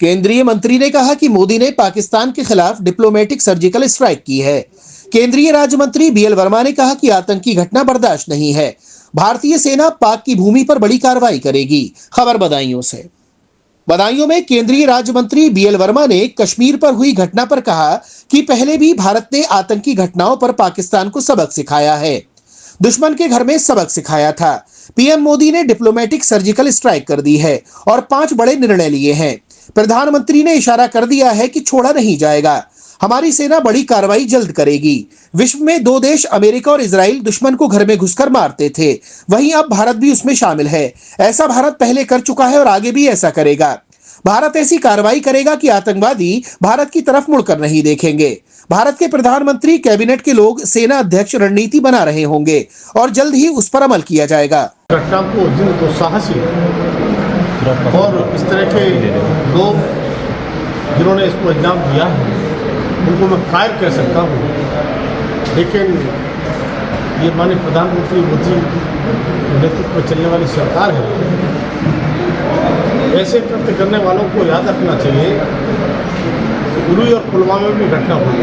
केंद्रीय मंत्री ने कहा कि मोदी ने पाकिस्तान के खिलाफ डिप्लोमेटिक सर्जिकल स्ट्राइक की है। केंद्रीय राज्य मंत्री बीएल वर्मा ने कहा कि आतंकी घटना बर्दाश्त नहीं है। भारतीय सेना पाक की भूमि पर बड़ी कार्रवाई करेगी। खबर बदायूं से। बदायूं में केंद्रीय राज्य मंत्री बीएल वर्मा ने कश्मीर पर हुई घटना पर कहा कि पहले भी भारत ने आतंकी घटनाओं पर पाकिस्तान को सबक सिखाया है। दुश्मन के घर में सबक सिखाया था। पीएम मोदी ने डिप्लोमेटिक सर्जिकल स्ट्राइक कर दी है और 5 बड़े निर्णय लिए हैं। प्रधानमंत्री ने इशारा कर दिया है कि छोड़ा नहीं जाएगा। हमारी सेना बड़ी कार्रवाई जल्द करेगी। विश्व में 2 देश अमेरिका और इजराइल दुश्मन को घर में घुसकर मारते थे, वहीं अब भारत भी उसमें शामिल है। ऐसा भारत पहले कर चुका है और आगे भी ऐसा करेगा। भारत ऐसी कार्रवाई करेगा कि आतंकवादी भारत की तरफ मुड़कर नहीं देखेंगे। भारत के प्रधानमंत्री, कैबिनेट के लोग, सेना अध्यक्ष रणनीति बना रहे होंगे और जल्द ही उस पर अमल किया जाएगा। घटना को जिन दुस्साहसी और इस तरह के लोग जिन्होंने इसको अंजाम दिया है उनको मैं फायर कह सकता हूँ, लेकिन ये माननीय प्रधानमंत्री मोदी के नेतृत्व में चलने वाली सरकार है। ऐसे कृत्य करने वालों को याद रखना चाहिए। उरी और पुलवामा में भी घटना हुई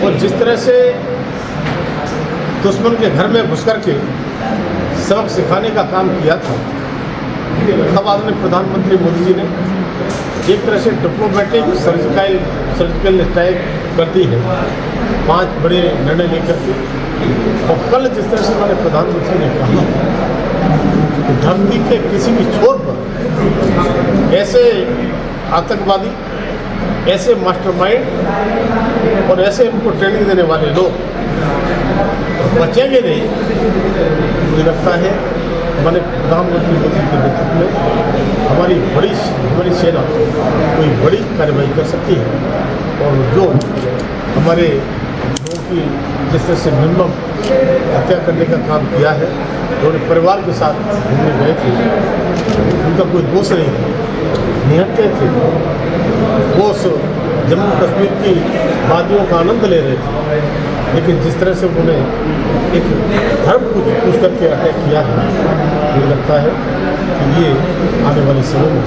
और जिस तरह से दुश्मन के घर में घुस करके सबक सिखाने का काम किया था, तब आपने प्रधानमंत्री मोदी जी ने एक तरह से डिप्लोमेटिक सर्जिकल स्ट्राइक कर दी है, 5 बड़े निर्णय लेकर के। और कल जिस तरह से हमारे प्रधानमंत्री ने कहा, धरती के किसी भी छोर पर ऐसे आतंकवादी, ऐसे मास्टरमाइंड और ऐसे उनको ट्रेनिंग देने वाले लोग बचेंगे नहीं। मुझे लगता है हमारे प्रधानमंत्री मोदी के नेतृत्व में हमारी सेना कोई बड़ी कार्रवाई कर सकती है और जो हमारे लोगों की जिस तरह से निर्मम हत्या करने का काम किया है, उन्होंने परिवार के साथ घूमने गए थे, उनका कोई दोष नहीं था, निहत्थे थे, वो जम्मू कश्मीर की वादियों का आनंद ले रहे थे, लेकिन जिस तरह से उन्होंने एक धर्म को पूछ करके अटैक किया है, मुझे लगता है कि ये आने वाले समय में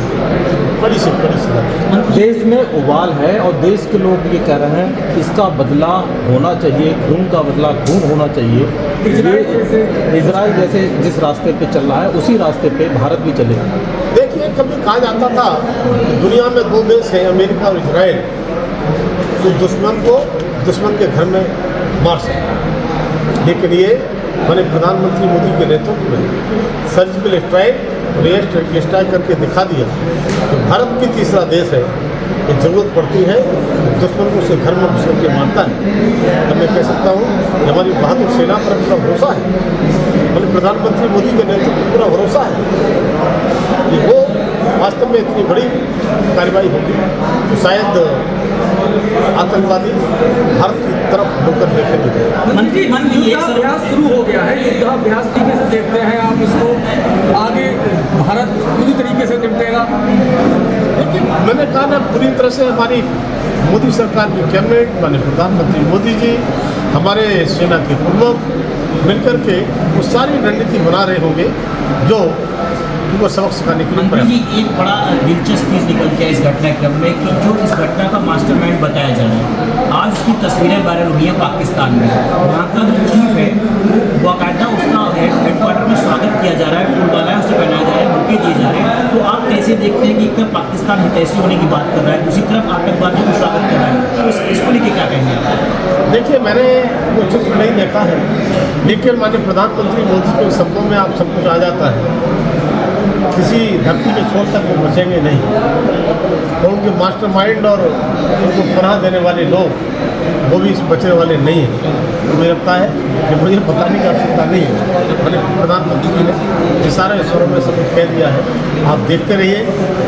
बड़ी से बड़ी सजा। देश में उबाल है और देश के लोग ये कह रहे हैं इसका बदला होना चाहिए, खून का बदला खून होना चाहिए। इजराइल जैसे जिस रास्ते पे चल रहा है उसी रास्ते पे भारत भी चलेगा। देखिए, कभी कहा जाता था कि दुनिया में 2 देश हैं, अमेरिका और इजराइल, तो दुश्मन के घर में मार सकते, लेकिन ये मैंने प्रधानमंत्री मोदी के नेतृत्व में सर्जिकल स्ट्राइक करके दिखा दिया कि भारत भी तीसरा देश है कि जरूरत पड़ती है दुश्मन को उसे घर में घुस करके मारता है। तो मैं कह सकता हूँ कि हमारी बहादुर सेना पर पूरा भरोसा है, हमारे प्रधानमंत्री मोदी के नेतृत्व पर पूरा भरोसा है कि वो वास्तव में इतनी बड़ी कार्रवाई होगी तो शायद आतंकवादी भारत की तरफ होकर देखेंगे। मंत्री युद्धाभ्यास शुरू हो गया है, युद्धाभ्यास तरीके से देखते हैं आप इसको, आगे भारत पूरी तरीके से निपटेगा? लेकिन मैंने कहा ना, पूरी तरह से हमारी मोदी सरकार की कैबिनेट, माननीय प्रधानमंत्री मोदी जी, हमारे सेना के प्रमुख मिलकर के वो सारी रणनीति बना रहे होंगे जो उनको सबक सिखाने के लिए। मंत्री जी, एक बड़ा दिलचस्प चीज़ निकल के इस घटनाक्रम में कि जो इस घटना का मास्टरमाइंड बताया जा रहा है, आज उसकी तस्वीरें वायरल हुई हैं पाकिस्तान में। वहाँ का जो चीफ है वो बाकायदा उसका हेडक्वार्टर में स्वागत किया जा रहा है, फूल वाला है, उसे पहनाया जा रहा है, बुके दिए जा रहे हैं। तो आप कैसे देखते हैं कि एक तरफ पाकिस्तान हितैषी होने की बात कर रहा है, दूसरी तरफ आतंकवादियों को स्वागत कर रहा है, तो इसको लेकर क्या कहेंगे आप? देखिए, मैंने वो चित्र नहीं देखा है, लेकिन माननीय प्रधानमंत्री मोदी के शब्दों में आप सब कुछ आ जाता है। किसी धरती के छोर तक वो बचेंगे नहीं और उनके मास्टरमाइंड और उनको पनाह देने वाले लोग वो भी इस बचने वाले नहीं हैं। तो मुझे लगता है कि मुझे बताने की आवश्यकता नहीं है, मैंने प्रधानमंत्री जी ने इशारे स्वरों में सब कुछ कह दिया है। आप देखते रहिए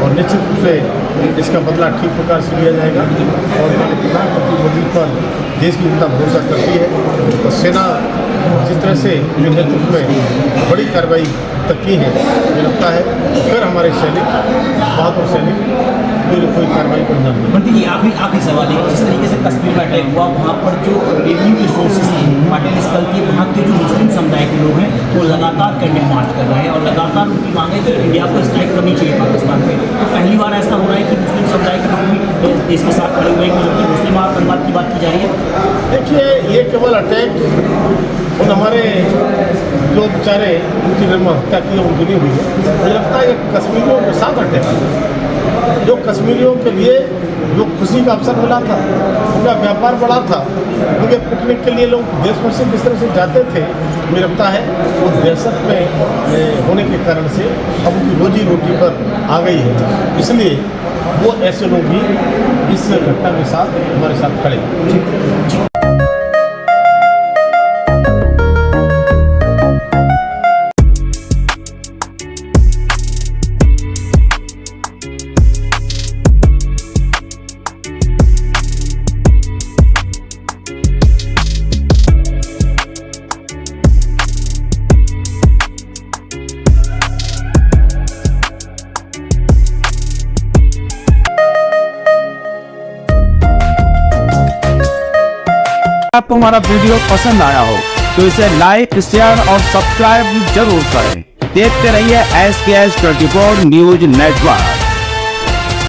और निश्चित रूप से इसका बदला ठीक प्रकार से लिया जाएगा और मैंने प्रधानमंत्री मोदी पर देश की जनता भरोसा करती है और सेना जिस तरह से नेतृत्व में बड़ी कार्रवाई तक की है, मुझे लगता है फिर हमारे सैनिक, बहादुर सैनिक कोई कार्रवाई को अंजाम दिया। मंत्री जी आखिरी सवाल है, जिस तरीके से कश्मीर में अटैक हुआ वहाँ पर जो रेवेन्यू के सोर्सेज थे पाटिल स्थल के, वहाँ के जो मुस्लिम समुदाय के लोग हैं वो लगातार कैंडल मार्च कर रहे हैं और लगातार उनकी मांग है कि इंडिया को स्ट्राइक करनी चाहिए पाकिस्तान पे। तो पहली बार ऐसा हो रहा है कि मुस्लिम समुदाय के लोग भी देश के साथ खड़े हुए हैं, जबकि मुस्लिम आतंकवाद की बात की जा रही है। देखिए, ये केवल अटैक उन हमारे जो बेचारे उनकी हत्या की उनकी नहीं हुई है। मुझे लगता है कि कश्मीरियों के साथ अटैक हुआ, जो कश्मीरियों के लिए जो खुशी का अवसर मिला था, उनका व्यापार बढ़ा था, उनके पिकनिक के लिए लोग देश भर से किस तरह से जाते थे, मुझे लगता है वो दहशत में होने के कारण से अब उनकी रोजी रोटी पर आ गई है। इसलिए वो ऐसे लोग भी इस घटना के साथ हमारे साथ खड़े हैं। आपको हमारा वीडियो पसंद आया हो तो इसे लाइक, शेयर और सब्सक्राइब जरूर करें। देखते रहिए SKS 24 न्यूज नेटवर्क।